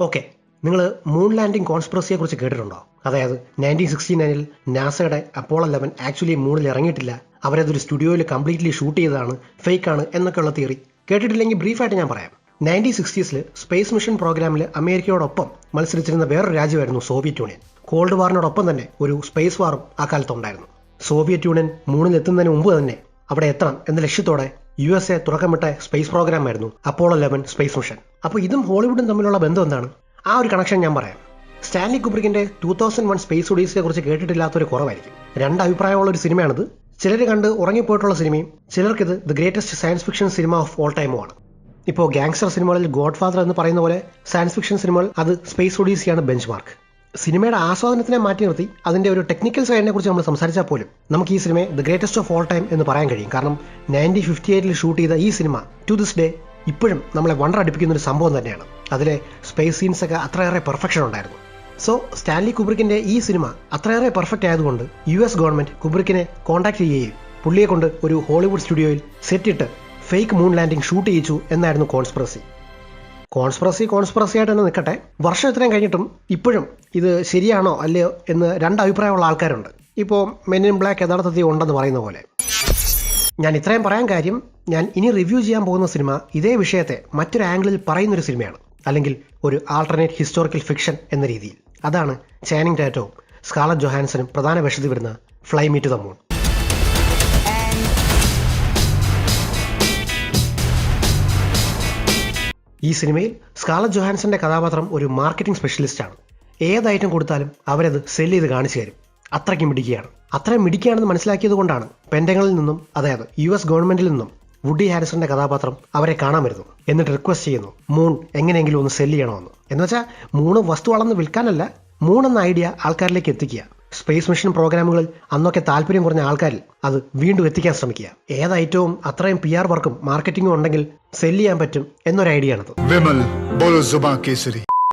Okay, നിങ്ങൾ moon landing കോൺസ്പിറസിയെ കുറിച്ച് കേട്ടിട്ടുണ്ടോ? അതായത് 1969 നാസയുടെ അപ്പോളോ 11 ആക്ച്വലി മൂണിൽ ഇറങ്ങിയിട്ടില്ല, അവരതൊരു സ്റ്റുഡിയോയിൽ കംപ്ലീറ്റ്ലി ഷൂട്ട് ചെയ്തതാണ്, ഫേക്ക് ആണ് എന്നൊക്കെയുള്ള തിയറി കേട്ടിട്ടില്ലെങ്കിൽ ബ്രീഫായിട്ട് ഞാൻ പറയാം. 1960s സ്പേസ് മിഷൻ പ്രോഗ്രാമിൽ അമേരിക്കയോടൊപ്പം മത്സരിച്ചിരുന്ന വേറൊരു രാജ്യമായിരുന്നു സോവിയറ്റ് യൂണിയൻ. കോൾഡ് വാറിനോടൊപ്പം തന്നെ ഒരു സ്പേസ് വാറും ആ കാലത്തുണ്ടായിരുന്നു. സോവിയറ്റ് യൂണിയൻ മൂണിൽ എത്തുന്നതിന് മുമ്പ് തന്നെ അവിടെ എത്തണം എന്ന ലക്ഷ്യത്തോടെ USA തുടക്കമിട്ട സ്പേസ് പ്രോഗ്രാം ആയിരുന്നു അപ്പോളോ 11 സ്പേസ് മിഷൻ. അപ്പോൾ ഇതും ഹോളിവുഡും തമ്മിലുള്ള ബന്ധം എന്താണ്? ആ ഒരു കണക്ഷൻ ഞാൻ പറയാം. സ്റ്റാൻലി കുബ്രിക്കിന്റെ 2001 സ്പേസ് ഒഡീസിയെ കുറിച്ച് കേട്ടിട്ടില്ലാത്തൊരു കുറവായിരിക്കും. രണ്ട് അഭിപ്രായമുള്ള ഒരു സിനിമയാണിത്. ചിലർ കണ്ട് ഉറങ്ങിപ്പോയിട്ടുള്ള സിനിമയും ചിലർക്കിത് ദി ഗ്രേറ്റസ്റ്റ് സയൻസ് ഫിക്ഷൻ സിനിമ ഓഫ് ഓൾ ടൈമുമാണ്. ഇപ്പോൾ ഗാങ്സ്റ്റർ സിനിമകളിൽ ഗോഡ് ഫാദർ എന്ന് പറയുന്ന പോലെ സയൻസ് ഫിക്ഷൻ സിനിമകൾ അത് സ്പേസ് ഒഡീസിയാണ് ബെഞ്ച് മാർക്ക്. സിനിമയുടെ ആസ്വാദനത്തിനെ മാറ്റി നിർത്തി അതിന്റെ ഒരു ടെക്നിക്കൽ സൈഡിനെ കുറിച്ച് നമ്മൾ സംസാരിച്ചാൽ പോലും നമുക്ക് ഈ സിനിമയെ the greatest of all time എന്ന് പറയാൻ കഴിയും. കാരണം 1958 ഷൂട്ട് ചെയ്ത ഈ സിനിമ ടു ദിസ് ഡേ ഇപ്പോഴും നമ്മളെ വണ്ടർ അടിപ്പിക്കുന്ന ഒരു സംഭവം തന്നെയാണ്. അതിലെ സ്പേസ് സീൻസ് ഒക്കെ അത്രയേറെ പെർഫെക്ഷൻ ഉണ്ടായിരുന്നു. സോ സ്റ്റാൻലി കുബ്രിക്കിന്റെ ഈ സിനിമ അത്രയേറെ പെർഫെക്റ്റ് ആയതുകൊണ്ട് US ഗവൺമെന്റ് കുബ്രിക്കിനെ കോൺടാക്ട് ചെയ്യുകയും പുള്ളിയെ കൊണ്ട് ഒരു ഹോളിവുഡ് സ്റ്റുഡിയോയിൽ സെറ്റിട്ട് ഫേക്ക് മൂൺ ലാൻഡിംഗ് ഷൂട്ട് ചെയ്യിച്ചു എന്നായിരുന്നു കോൺസ്പിറസി ആയിട്ട് തന്നെ നിൽക്കട്ടെ. വർഷം ഇത്രയും കഴിഞ്ഞിട്ടും ഇപ്പോഴും ഇത് ശരിയാണോ അല്ലയോ എന്ന് രണ്ട് അഭിപ്രായമുള്ള ആൾക്കാരുണ്ട്. ഇപ്പോൾ മെൻ ഇൻ ബ്ലാക്ക് യഥാർത്ഥത്തിൽ ഉണ്ടെന്ന് പറയുന്ന പോലെ. ഞാൻ ഇത്രയും പറയാൻ കാര്യം, ഞാൻ ഇനി റിവ്യൂ ചെയ്യാൻ പോകുന്ന സിനിമ ഇതേ വിഷയത്തെ മറ്റൊരു ആംഗിളിൽ പറയുന്നൊരു സിനിമയാണ്, അല്ലെങ്കിൽ ഒരു ആൾട്ടർനേറ്റ് ഹിസ്റ്റോറിക്കൽ ഫിക്ഷൻ എന്ന രീതിയിൽ. അതാണ് ചാനിങ് ടാറ്റവും സ്കാർലറ്റ് ജൊഹാൻസനും പ്രധാന വേഷത്തിൽ വരുന്ന fly me to the moon. ഈ സിനിമയിൽ സ്കാർലറ്റ് ജൊഹാൻസന്റെ കഥാപാത്രം ഒരു മാർക്കറ്റിംഗ് സ്പെഷ്യലിസ്റ്റാണ്. ഏത് ഐറ്റം കൊടുത്താലും അവരത് സെല്ല് ചെയ്ത് കാണിച്ചു തരും. അത്രയ്ക്ക് മിടുക്കിയാണ്. അത്രയും മിടുക്കിയാണെന്ന് മനസ്സിലാക്കിയത് കൊണ്ടാണ് പെൻറ്റഗണിൽ നിന്നും, അതായത് US ഗവൺമെന്റിൽ നിന്നും വുഡി ഹാരിസന്റെ കഥാപാത്രം അവരെ കാണാൻ വരുന്നു. എന്നിട്ട് റിക്വസ്റ്റ് ചെയ്യുന്നു മൂൺ എങ്ങനെയെങ്കിലും ഒന്ന് സെല്ല് ചെയ്യണമെന്ന്. എന്നുവെച്ചാൽ മൂണ് വസ്തു വളർന്ന് വിൽക്കാനല്ല, മൂൺ എന്ന ഐഡിയ ആൾക്കാരിലേക്ക് എത്തിക്കുക. സ്പേസ് മിഷൻ പ്രോഗ്രാമുകളിൽ അന്നൊക്കെ താല്പര്യം കുറഞ്ഞ ആൾക്കാരിൽ അത് വീണ്ടും എത്തിക്കാൻ ശ്രമിക്കുക. ഏത് ഐറ്റവും അത്രയും PR വർക്കും മാർക്കറ്റിംഗും ഉണ്ടെങ്കിൽ സെല്ല് ചെയ്യാൻ പറ്റും എന്നൊരു ഐഡിയ ആണത്.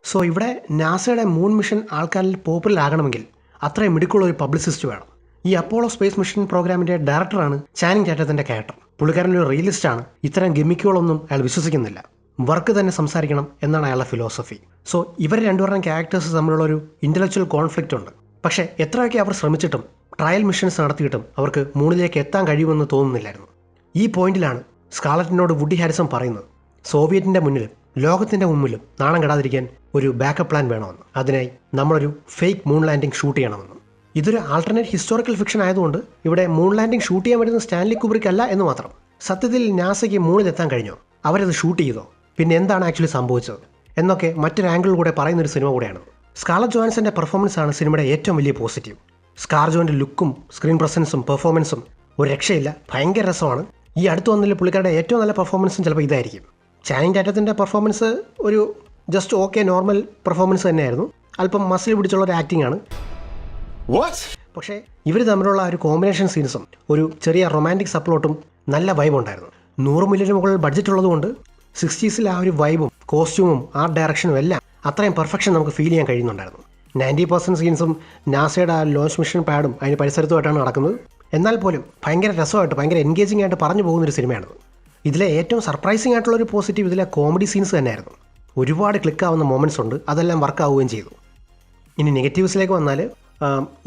സോ ഇവിടെ നാസയുടെ മൂൺ മിഷൻ ആൾക്കാരിൽ പോപ്പുലർ ആകണമെങ്കിൽ അത്രയും മിടുക്കുള്ള ഒരു പബ്ലിസിസ്റ്റ് വേണം. ഈ അപ്പോളോ സ്പേസ് മിഷൻ പ്രോഗ്രാമിന്റെ ഡയറക്ടറാണ് ചാനിങ് ടാറ്റത്തിന്റെ ക്യാരക്ടർ. പുള്ളിക്കാരൻ്റെ ഒരു റിയലിസ്റ്റാണ്. ഇത്തരം ഗിമ്മിക്കുകളൊന്നും അയാൾ വിശ്വസിക്കുന്നില്ല. വർക്ക് തന്നെ സംസാരിക്കണം എന്നാണ് അയാളുടെ ഫിലോസഫി. സോ ഇവർ രണ്ടുപേരുടെയും ക്യാരക്ടേഴ്സ് തമ്മിലുള്ള ഒരു ഇന്റലക്ച്വൽ കോൺഫ്ലിക്റ്റ് ഉണ്ട്. പക്ഷേ എത്രയൊക്കെ അവർ ശ്രമിച്ചിട്ടും ട്രയൽ മിഷൻസ് നടത്തിയിട്ടും അവർക്ക് മൂണിലേക്ക് എത്താൻ കഴിയുമെന്ന് തോന്നുന്നില്ലായിരുന്നു. ഈ പോയിന്റിലാണ് സ്കാർലറ്റിനോട് വുഡി ഹാരിസൺ പറയുന്നത് സോവിയറ്റിന്റെ മുന്നിലും ലോകത്തിന്റെ മുമ്പിലും നാണം കെടാതിരിക്കാൻ ഒരു ബാക്കപ്പ് പ്ലാൻ വേണമെന്ന്. അതിനായി നമ്മളൊരു ഫേക്ക് മൂൺ ലാൻഡിംഗ് ഷൂട്ട് ചെയ്യണമെന്ന്. ഇതൊരു ആൾട്ടർനേറ്റ് ഹിസ്റ്റോറിക്കൽ ഫിക്ഷൻ ആയതുകൊണ്ട് ഇവിടെ മൂൺ ലാൻഡിംഗ് ഷൂട്ട് ചെയ്യാൻ വരുന്ന സ്റ്റാൻലി കുബ്രിക്ക് അല്ല എന്ന് മാത്രം. സത്യത്തിൽ നാസയ്ക്ക് മൂണിലെത്താൻ കഴിഞ്ഞോ? അവരത് ഷൂട്ട് ചെയ്തോ? പിന്നെ എന്താണ് ആക്ച്വലി സംഭവിച്ചത് എന്നൊക്കെ മറ്റൊരു ആംഗിൾ കൂടെ പറയുന്നൊരു സിനിമ കൂടെയാണ്. സ്കാർലറ്റ് ജൊഹാൻസന്റെ പെർഫോമൻസ് ആണ് സിനിമയുടെ ഏറ്റവും വലിയ പോസിറ്റീവ്. സ്കാർജോന്റെ ലുക്കും സ്ക്രീൻ പ്രസൻസും പെർഫോമൻസും ഒരു രക്ഷയില്ല, ഭയങ്കര രസമാണ്. ഈ അടുത്ത് വന്നതിൽ പുള്ളിക്കാരുടെ ഏറ്റവും നല്ല പെർഫോമൻസും ചിലപ്പോൾ ഇതായിരിക്കും. ചാനിങ് ടാറ്റത്തിന്റെ പെർഫോമൻസ് ഒരു ജസ്റ്റ് ഓക്കെ നോർമൽ പെർഫോമൻസ് തന്നെയായിരുന്നു. അല്പം മസിൽ പിടിച്ചുള്ള ഒരു ആക്ടിംഗ് ആണ്. പക്ഷേ ഇവർ തമ്മിലുള്ള ഒരു കോമ്പിനേഷൻ സീൻസും ഒരു ചെറിയ റൊമാൻറ്റിക് സപ്ലോട്ടും നല്ല വൈബ് ഉണ്ടായിരുന്നു. 100 മില്യന് മുകളിൽ ബഡ്ജറ്റ് ഉള്ളതുകൊണ്ട് 60s ആ ഒരു വൈബും കോസ്റ്റ്യൂമും ആർട്ട് ഡയറക്ഷനും എല്ലാം അത്രയും പെർഫെക്ഷൻ നമുക്ക് ഫീൽ ചെയ്യാൻ കഴിയുന്നുണ്ടായിരുന്നു. 90% സീൻസും നാസയുടെ ആ ലോഞ്ച് മിഷൻ പാഡും അതിന് പരിസരത്തുമായിട്ടാണ് നടക്കുന്നത്. എന്നാൽ പോലും ഭയങ്കര രസമായിട്ട് ഭയങ്കര എൻഗേജിംഗ് ആയിട്ട് പറഞ്ഞു പോകുന്നൊരു സിനിമയാണിത്. ഇതിലെ ഏറ്റവും സർപ്രൈസിംഗ് ആയിട്ടുള്ളൊരു പോസിറ്റീവ് ഇതിലെ കോമഡി സീൻസ് തന്നെയായിരുന്നു. ഒരുപാട് ക്ലിക്കാവുന്ന മൊമെൻറ്റ്സ് ഉണ്ട്, അതെല്ലാം വർക്ക് ആവുകയും ചെയ്തു. ഇനി നെഗറ്റീവ്സിലേക്ക് വന്നാൽ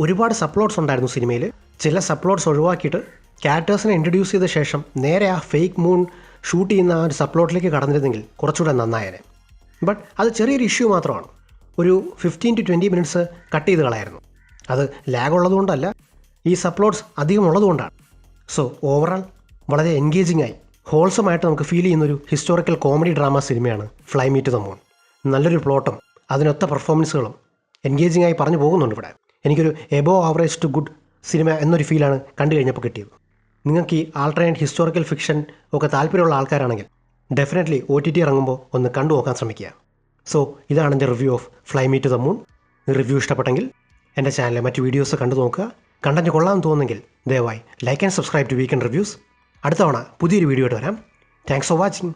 ഒരുപാട് സപ്ലോട്ട്സ് ഉണ്ടായിരുന്നു സിനിമയിൽ. ചില സപ്ലോട്ട്സ് ഒഴിവാക്കിയിട്ട് ക്യാരക്ടേഴ്സിനെ ഇൻട്രൊഡ്യൂസ് ചെയ്ത ശേഷം നേരെ ആ ഫേക്ക് മൂൺ ഷൂട്ട് ചെയ്യുന്ന ആ ഒരു സപ്ലോട്ടിലേക്ക് കടന്നിരുന്നെങ്കിൽ കുറച്ചുകൂടെ നന്നായേനെ. ബട്ട് അത് ചെറിയൊരു ഇഷ്യൂ മാത്രമാണ്. ഒരു 15 to 20 മിനിറ്റ്സ് കട്ട് ചെയ്ത് കളയായിരുന്നു. അത് ലാഗ് ഉള്ളതുകൊണ്ടല്ല, ഈ സപ്ലോട്ട്സ് അധികം ഉള്ളതുകൊണ്ടാണ്. സോ ഓവറോൾ വളരെ എൻഗേജിംഗ് ആയി ഹോൾസമായിട്ട് നമുക്ക് ഫീൽ ചെയ്യുന്നൊരു ഹിസ്റ്റോറിക്കൽ കോമഡി ഡ്രാമ സിനിമയാണ് fly me to the moon. നല്ലൊരു പ്ലോട്ടും അതിനൊത്ത പെർഫോമൻസുകളും എൻഗേജിംഗ് ആയി പറഞ്ഞു പോകുന്നുണ്ട് ഇവിടെ. എനിക്കൊരു above average to good cinema എന്നൊരു ഫീലാണ് കണ്ടു കഴിഞ്ഞപ്പോൾ കിട്ടിയത്. നിങ്ങൾക്ക് ഈ ആൾട്ടർനേറ്റ് ഹിസ്റ്റോറിക്കൽ ഫിക്ഷൻ ഒക്കെ താല്പര്യമുള്ള ആൾക്കാരാണെങ്കിൽ ഡെഫിനറ്റ്ലി OTT ഇറങ്ങുമ്പോൾ ഒന്ന് കണ്ടു നോക്കാൻ ശ്രമിക്കുക. സോ ഇതാണ് എൻ്റെ review of fly me to the moon. Review ഇഷ്ടപ്പെട്ടെങ്കിൽ എൻ്റെ ചാനലിലെ മറ്റ് വീഡിയോസ് കണ്ടു നോക്കുക. കണ്ടന്റ് കൊള്ളാമെന്ന് തോന്നുന്നെങ്കിൽ ദയവായി like and subscribe to weekend reviews. അടുത്ത തവണ പുതിയൊരു വീഡിയോ ആയിട്ട് വരാം. Thanks for watching.